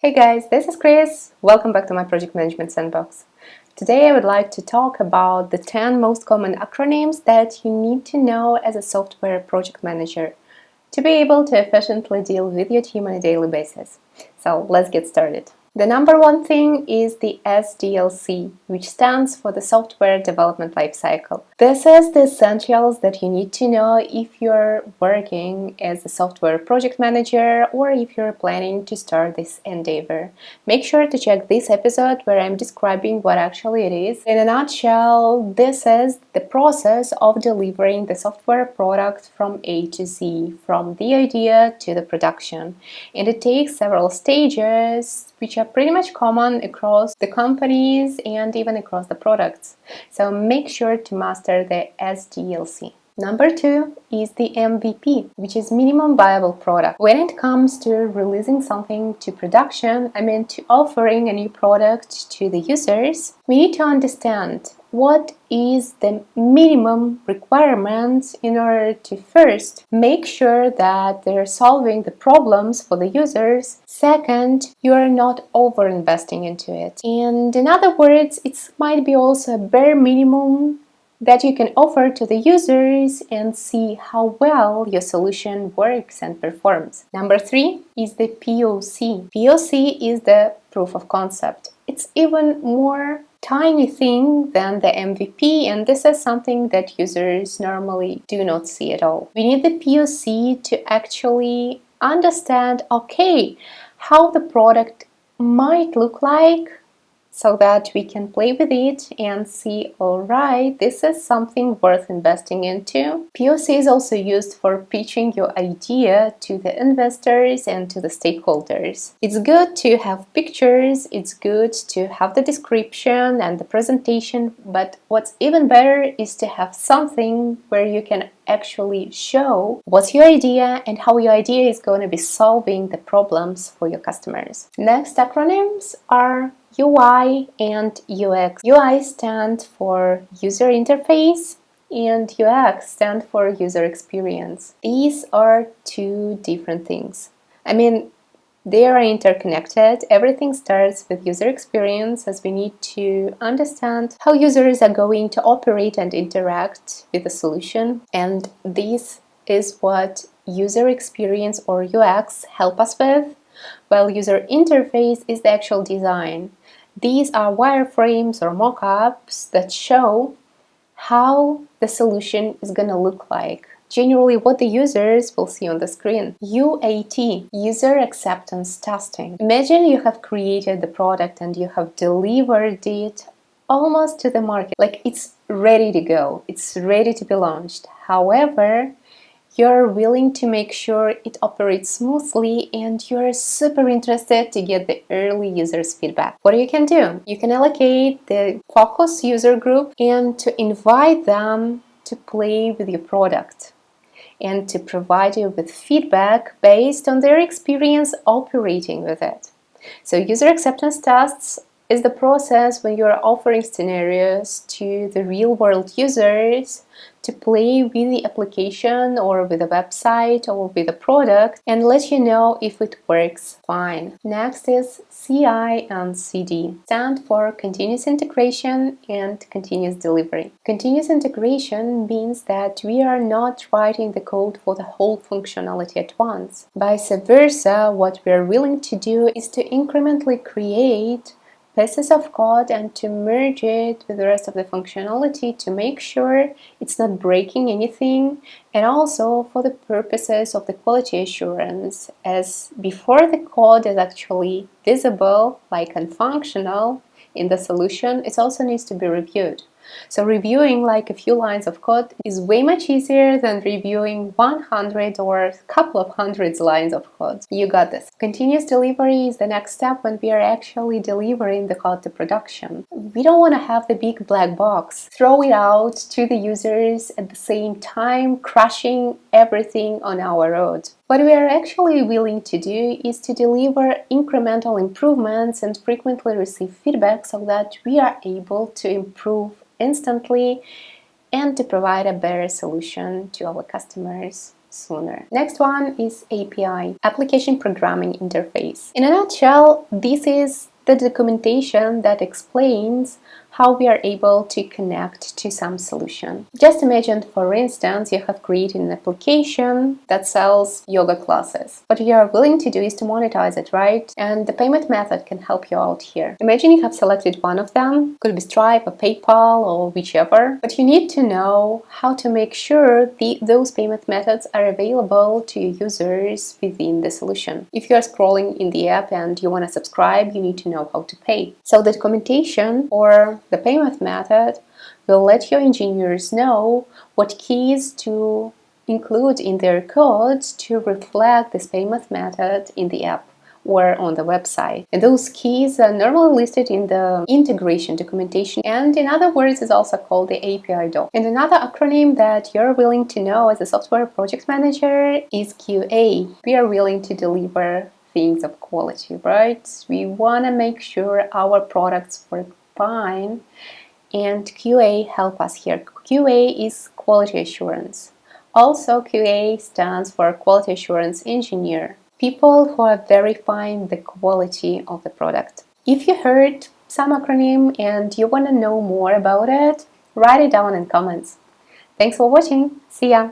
Hey guys, this is Chris. Welcome back to my project management sandbox. Today I would like to talk about the 10 most common acronyms that you need to know as a software project manager to be able to efficiently deal with your team on a daily basis. So let's get started. The number one thing is the SDLC, which stands for the Software Development Lifecycle. This is the essentials that you need to know if you're working as a software project manager or if you're planning to start this endeavor. Make sure to check this episode where I'm describing what actually it is. In a nutshell, this is the process of delivering the software product from A to Z, from the idea to the production. And it takes several stages which are pretty much common across the companies and even across the products. So make sure to master the SDLC. Number two is the MVP, which is minimum viable product. When it comes to releasing something to production, to offering a new product to the users, we need to understand what is the minimum requirements in order to first make sure that they're solving the problems for the users. Second, you are not over investing into it. And in other words, it might be also a bare minimum that you can offer to the users and see how well your solution works and performs. Number three is the POC. POC is the proof of concept. It's even more tiny thing than the MVP, and this is something that users normally do not see at all. We need the POC to actually understand, okay, how the product might look like, so that we can play with it and see, alright, this is something worth investing into. POC is also used for pitching your idea to the investors and to the stakeholders. It's good to have pictures, it's good to have the description and the presentation, but what's even better is to have something where you can actually show what's your idea and how your idea is going to be solving the problems for your customers. Next acronyms are UI and UX. UI stands for user interface and UX stands for user experience. These are two different things. They are interconnected. Everything starts with user experience, as we need to understand how users are going to operate and interact with the solution. And this is what user experience or UX help us with, while user interface is the actual design. These are wireframes or mock-ups that show how the solution is going to look like. Generally, what the users will see on the screen. UAT, user acceptance testing. Imagine you have created the product and you have delivered it almost to the market. Like it's ready to go, it's ready to be launched. However, you're willing to make sure it operates smoothly and you're super interested to get the early users' feedback. What you can do? You can allocate the focus user group and to invite them to play with your product and to provide you with feedback based on their experience operating with it. So user acceptance tests is the process when you're offering scenarios to the real-world users to play with the application or with a website or with a product and let you know if it works fine. Next is CI and CD. Stand for continuous integration and continuous delivery. Continuous integration means that we are not writing the code for the whole functionality at once. Vice versa, what we are willing to do is to incrementally create pieces of code and to merge it with the rest of the functionality to make sure it's not breaking anything, and also for the purposes of the quality assurance, as before the code is actually visible, like and functional in the solution, it also needs to be reviewed. So reviewing like a few lines of code is way much easier than reviewing 100 or a couple of hundreds lines of code. You got this. Continuous delivery is the next step when we are actually delivering the code to production. We don't want to have the big black box, throw it out to the users at the same time, crushing everything on our road. What we are actually willing to do is to deliver incremental improvements and frequently receive feedback so that we are able to improve instantly and to provide a better solution to our customers sooner. Next one is API, Application Programming Interface. In a nutshell, this is the documentation that explains how we are able to connect to some solution. Just imagine, for instance, you have created an application that sells yoga classes. What you are willing to do is to monetize it, right? And the payment method can help you out here. Imagine you have selected one of them, could be Stripe or PayPal or whichever, but you need to know how to make sure those payment methods are available to your users within the solution. If you are scrolling in the app and you want to subscribe, you need to know how to pay. So the documentation or the payment method will let your engineers know what keys to include in their code to reflect this payment method in the app or on the website. And those keys are normally listed in the integration documentation, and in other words is also called the API doc. And another acronym that you're willing to know as a software project manager is QA. We are willing to deliver things of quality, right? We want to make sure our products work fine, and QA help us here. QA is quality assurance. Also, QA stands for quality assurance engineer, people who are verifying the quality of the product. If you heard some acronym and you want to know more about it, write it down in comments. Thanks for watching. See ya!